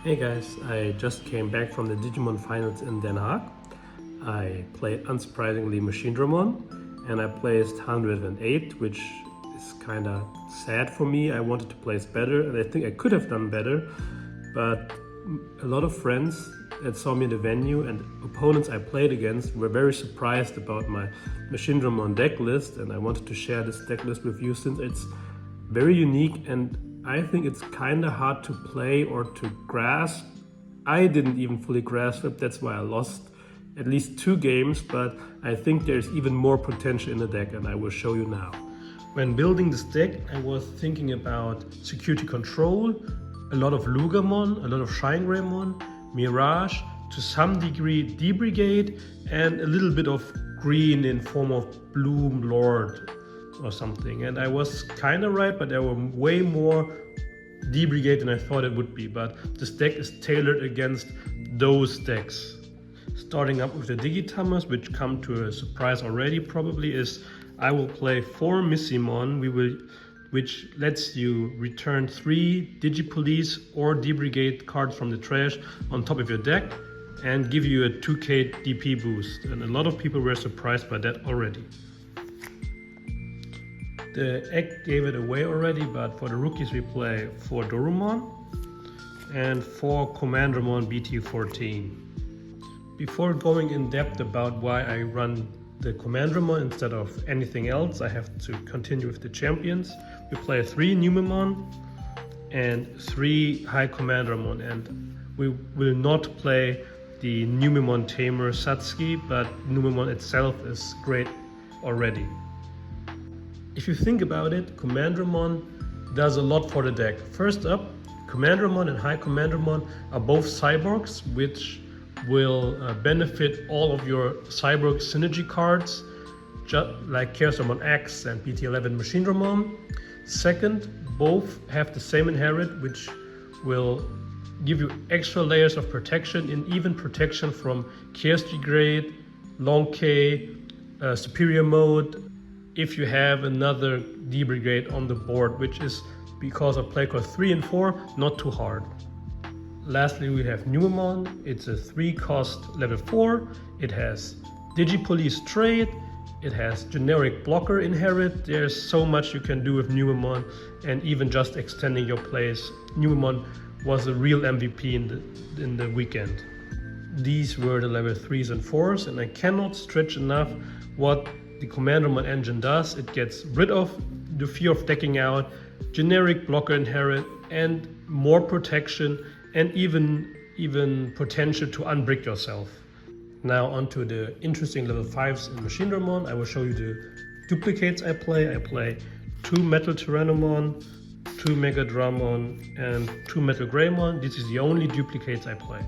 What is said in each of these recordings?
Hey guys, I just came back from the Digimon Finals in Den Haag. I played unsurprisingly Machinedramon and I placed 108, which is kind of sad for me. I wanted to place better and I think I could have done better, but a lot of friends that saw me in the venue and opponents I played against were very surprised about my Machinedramon deck list, and I wanted to share this deck list with you since it's very unique and I think it's kind of hard to play or to grasp. I didn't even fully grasp it, that's why I lost at least 2 games, but I think there's even more potential in the deck and I will show you now. When building this deck, I was thinking about security control, a lot of Lugamon, a lot of Machinedramon, Mirage, to some degree D-Brigade, and a little bit of green in form of Bloom Lord or something. And I was kind of right, but there were way more D-Brigade than I thought it would be. But this deck is tailored against those decks. Starting up with the Digitamas, which come to a surprise already probably, is I will play 4 Missimon, which lets you return 3 Digipolice or D-Brigade cards from the trash on top of your deck and give you a 2k DP boost. And a lot of people were surprised by that already. The egg gave it away already, but for the rookies we play 4 Dorumon and 4 Commandramon BT14. Before going in depth about why I run the Commandramon instead of anything else, I have to continue with the champions. We play 3 Numemon and 3 High Commandramon, and we will not play the Numemon Tamer Satsuki, but Numemon itself is great already. If you think about it, Commandramon does a lot for the deck. First up, Commandramon and High Commandramon are both cyborgs, which will benefit all of your cyborg synergy cards, just like Chaosdramon X and BT11 Machinedramon. Second, both have the same inherit, which will give you extra layers of protection, and even protection from Chaos Degrade, Long K, Superior Mode, if you have another D-Brigade on the board, which is, because of play cost 3 and 4, not too hard. Lastly, we have Numemon. It's a 3 cost level 4. It has Digipolice trait. It has generic blocker inherit. There's so much you can do with Numemon, and even just extending your plays. Numemon was a real MVP in the weekend. These were the level 3s and 4s, and I cannot stretch enough what the Commandramon engine does. It gets rid of the fear of decking out, generic blocker inherit, and more protection, and even potential to unbrick yourself. Now onto the interesting level 5s in Machinedramon. I will show you the duplicates I play. I play 2 Metal Tyrannomon, 2 Megadramon, and 2 Metal Greymon. This is the only duplicates I play.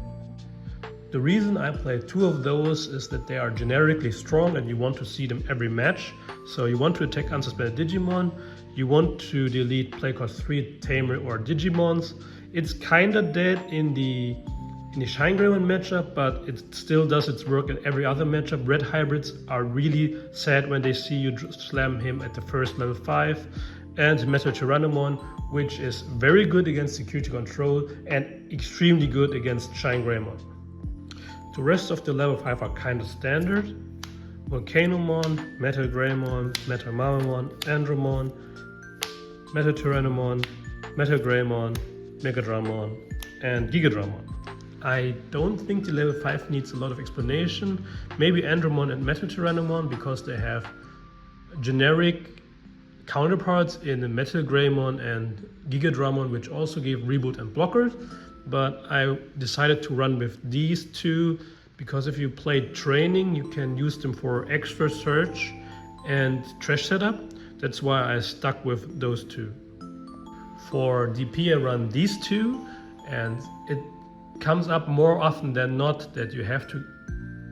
The reason I play 2 of those is that they are generically strong and you want to see them every match. So you want to attack unsuspended Digimon, you want to delete play cost 3 Tamer or Digimons. It's kinda dead in the Machinedramon matchup, but it still does its work in every other matchup. Red hybrids are really sad when they see you slam him at the first level 5. And Metal Tyrannomon, which is very good against security control and extremely good against Machinedramon. The rest of the level 5 are kind of standard. Volcanomon, Metal Greymon, Metal Mamamon, Andromon, Metal Tyrannomon, Metal Greymon, Megadramon, and Gigadramon. I don't think the level 5 needs a lot of explanation. Maybe Andromon and Metal Tyrannomon, because they have generic counterparts in the Metal Greymon and Gigadramon, which also gave reboot and blockers. But I decided to run with these 2 because if you play training, you can use them for extra search and trash setup. That's why I stuck with those 2. For DP, I run these 2, and it comes up more often than not that you have to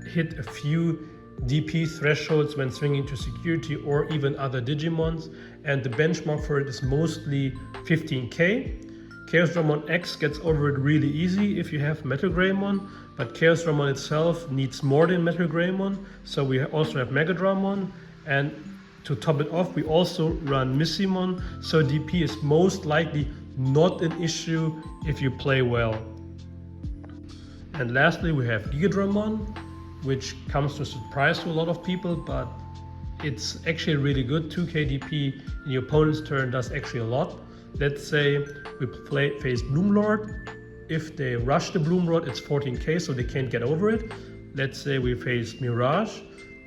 hit a few DP thresholds when swinging to security or even other Digimons, and the benchmark for it is mostly 15k. Chaosdramon X gets over it really easy if you have Metal Greymon, but Chaosdramon itself needs more than Metal Greymon, so we also have Megadramon, and to top it off we also run Missimon, so DP is most likely not an issue if you play well. And lastly, we have Digimon, which comes to a surprise to a lot of people, but it's actually really good. 2k DP in your opponent's turn does actually a lot. Let's say we face Bloomlord. If they rush the Bloomlord, it's 14k, so they can't get over it. Let's say we face Mirage.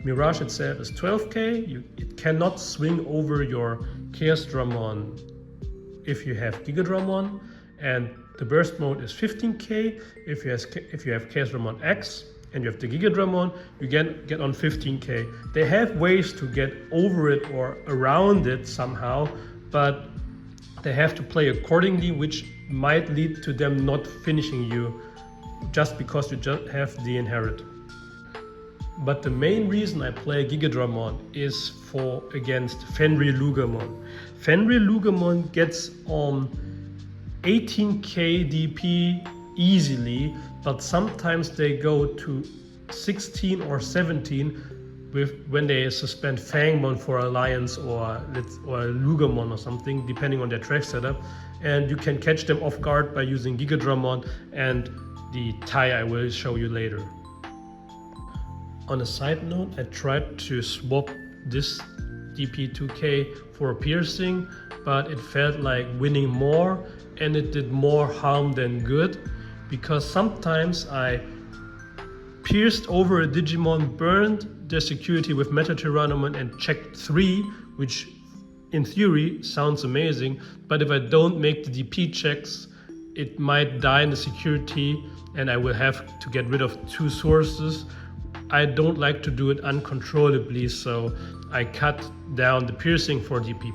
Mirage itself is 12k. It cannot swing over your Chaosdramon if you have Gigadramon, and the burst mode is 15k. If you have Chaosdramon X and you have the Gigadramon, you get on 15k. They have ways to get over it or around it somehow, but they have to play accordingly, which might lead to them not finishing you just because you just have the inherit. But the main reason I play Gigadramon is against Fenrir-Lugamon. Fenrir-Lugamon gets on 18k DP easily, but sometimes they go to 16 or 17 when they suspend Fangmon for Alliance or Lugamon or something, depending on their track setup, and you can catch them off guard by using Gigadramon and the tie I will show you later. On a side note, I tried to swap this DP2K for a piercing, but it felt like winning more and it did more harm than good, because sometimes I pierced over a Digimon, burned their security with Machinedramon and checked 3, which in theory sounds amazing, but if I don't make the DP checks, it might die in the security and I will have to get rid of 2 sources. I don't like to do it uncontrollably, so I cut down the piercing for DP+.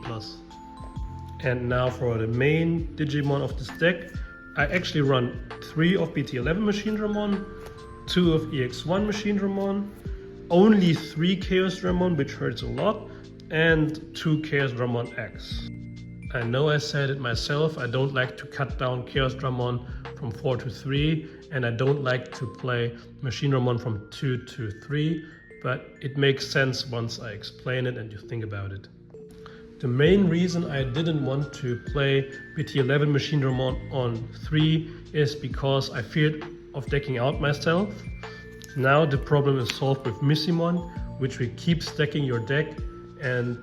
And now for the main Digimon of this deck, I actually run 3 of BT11 Machinedramon, 2 of EX1 Machinedramon, only 3 Chaosdramon, which hurts a lot, and 2 Chaosdramon X. I know I said it myself, I don't like to cut down Chaosdramon from 4 to 3, and I don't like to play Machinedramon from 2 to 3, but it makes sense once I explain it and you think about it. The main reason I didn't want to play BT11 Machinedramon on 3 is because I feared of decking out myself. Now the problem is solved with Missimon, which will keep stacking your deck and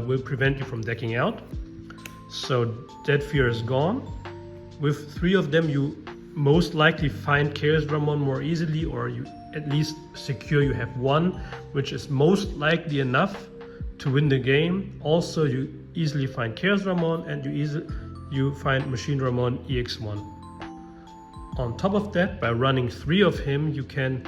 will prevent you from decking out. So that fear is gone. With 3 of them you most likely find Chaosdramon more easily, or you at least secure you have 1, which is most likely enough to win the game. Also, you easily find Chaosdramon and you find Machinedramon EX1. On top of that, by running 3 of him, you can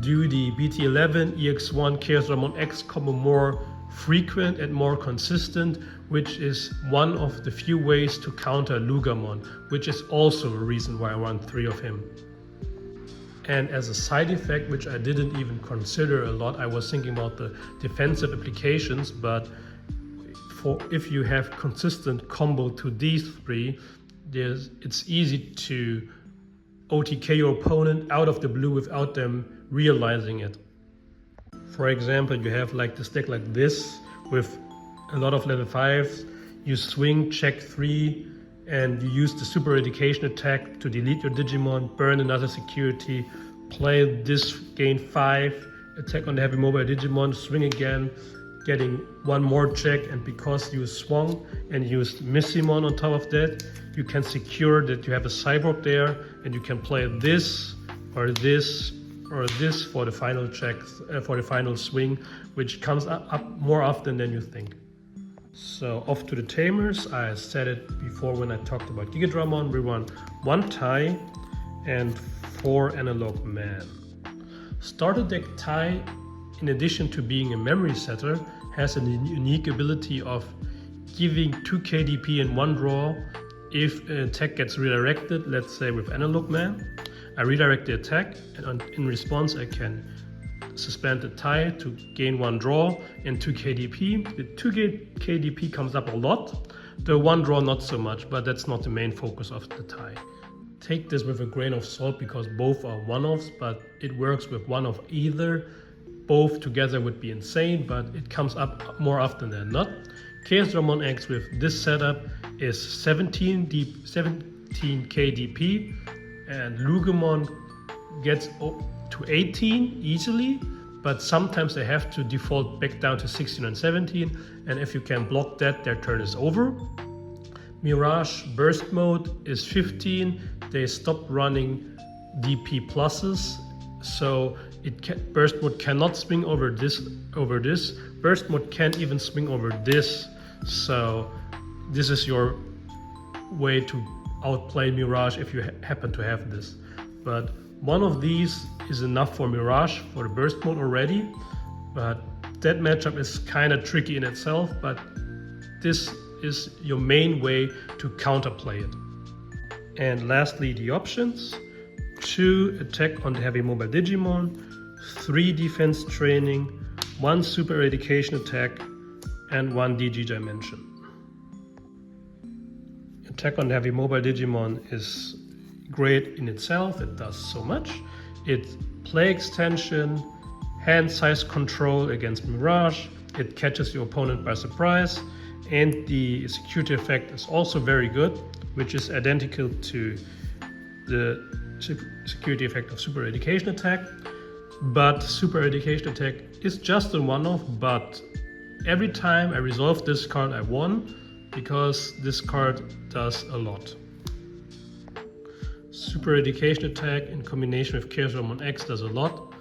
do the BT11 EX1 Chaosdramon X combo more frequent and more consistent, which is one of the few ways to counter Lugamon, which is also a reason why I run 3 of him. And as a side effect, which I didn't even consider a lot, I was thinking about the defensive applications, but if you have consistent combo to these 3, it's easy to OTK your opponent out of the blue without them realizing it. For example, you have like this deck like this with a lot of level 5s, you swing, check 3, and you use the super education attack to delete your Digimon, burn another security, play this, gain 5, attack on the heavy mobile Digimon, swing again, getting 1 more check, and because you swung and used Missimon on top of that, you can secure that you have a cyborg there, and you can play this or this or this for the final check, for the final swing, which comes up more often than you think. So off to the tamers. I said it before when I talked about Gigadramon. We run 1 tie and 4 analog man. Starter deck tie, in addition to being a memory setter, has a unique ability of giving 2 KDP in 1 draw if an attack gets redirected, let's say with analog man. I redirect the attack, and in response I can suspend the tie to gain 1 draw and 2 KDP. The 2 KDP comes up a lot, the 1 draw not so much, but that's not the main focus of the tie. Take this with a grain of salt because both are one-offs, but it works with one of either. Both together would be insane, but it comes up more often than not. Chaosdramon X with this setup is 17 KDP, and Lugamon gets to 18 easily, but sometimes they have to default back down to 16 and 17, and if you can block that, their turn is over. Mirage burst mode is 15. They stop running DP pluses, so burst mode cannot swing over this. Burst mode can't even swing over this. So this is your way to outplay Mirage if you happen to have this. But one of these is enough for Mirage for the burst mode already. But that matchup is kind of tricky in itself, but this is your main way to counterplay it. And lastly, the options: 2 attack on the heavy mobile Digimon, 3 defense training, 1 super eradication attack, and 1 DG dimension. Attack on the heavy mobile Digimon is great in itself, it does so much. It play extension, hand size control against Mirage, it catches your opponent by surprise, and the security effect is also very good, which is identical to the security effect of super eradication attack. But super eradication attack is just a one-off, but every time I resolve this card I won, because this card does a lot. Super eradication attack in combination with Chaosdramon X does a lot.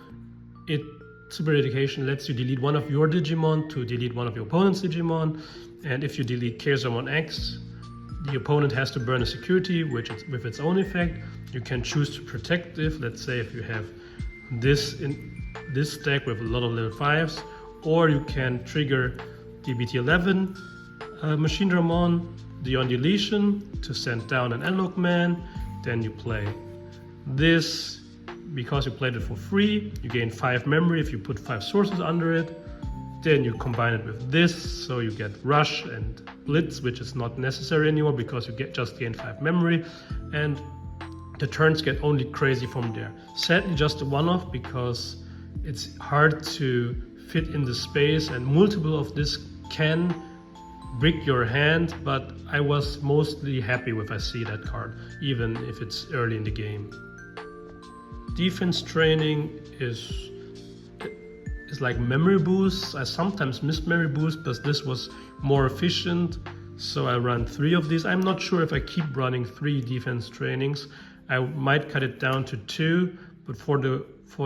Super eradication lets you delete one of your Digimon to delete one of your opponent's Digimon, and if you delete Chaosdramon X, the opponent has to burn a security, which is with its own effect. You can choose to protect it. Let's say if you have this in this stack with a lot of level 5s, or you can trigger DBT11, Machinedramon, Beyond Deletion to send down an Analog Man. Then you play this. Because you played it for free, you gain 5 memory if you put 5 sources under it. Then you combine it with this, so you get Rush and Blitz, which is not necessary anymore because you just gain 5 memory, and the turns get only crazy from there. Sadly, just a one-off because it's hard to fit in the space, and multiple of this can brick your hand, but I was mostly happy if I see that card, even if it's early in the game. Defense training is like memory boosts. I sometimes miss memory boosts, but this was more efficient, so I run 3 of these. I'm not sure if I keep running 3 defense trainings. I might cut it down to 2, but for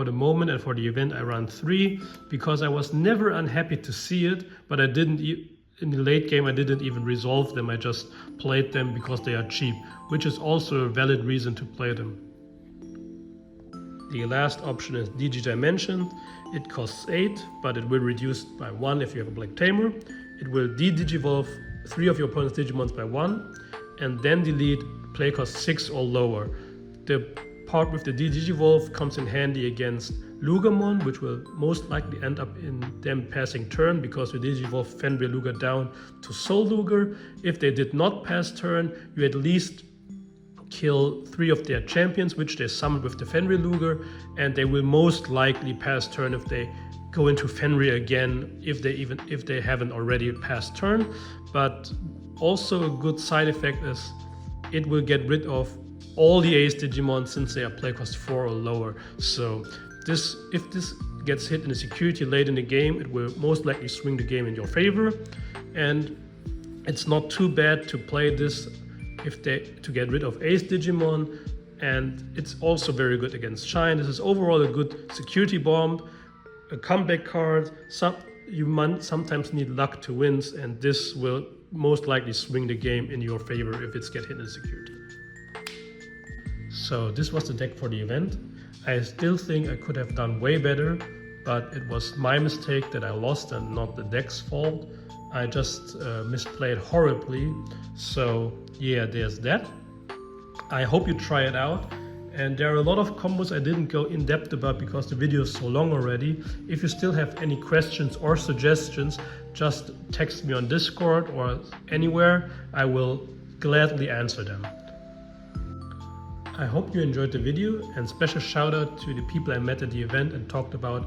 the moment and for the event I run 3 because I was never unhappy to see it, but I didn't in the late game I didn't even resolve them. I just played them because they are cheap, which is also a valid reason to play them. The last option is DG Dimension. It costs 8, but it will reduce by 1 if you have a Black Tamer. It will de-digivolve 3 of your opponent's Digimons by 1, and then delete play cost 6 or lower. The part with the de-digivolve comes in handy against Lugamon, which will most likely end up in them passing turn because you digivolve Fenrir Luger down to Soul Luger. If they did not pass turn, you at least kill 3 of their champions, which they summoned with the Fenrir Luger, and they will most likely pass turn if they go into Fenrir again, if they haven't already passed turn. But also a good side effect is it will get rid of all the Ace Digimon since they are play cost 4 or lower. So if this gets hit in a security late in the game, it will most likely swing the game in your favor, and it's not too bad to play this to get rid of Ace Digimon, and it's also very good against Shine. This is overall a good security bomb, a comeback card. You might sometimes need luck to win, and this will most likely swing the game in your favor if it's get hit in security. So this was the deck for the event. I still think I could have done way better, but it was my mistake that I lost and not the deck's fault. I just misplayed horribly. So yeah, there's that. I hope you try it out. And there are a lot of combos I didn't go in depth about because the video is so long already. If you still have any questions or suggestions, just text me on Discord or anywhere. I will gladly answer them. I hope you enjoyed the video, and special shout out to the people I met at the event and talked about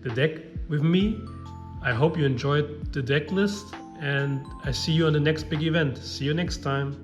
the deck with me. I hope you enjoyed the deck list, and I see you on the next big event. See you next time.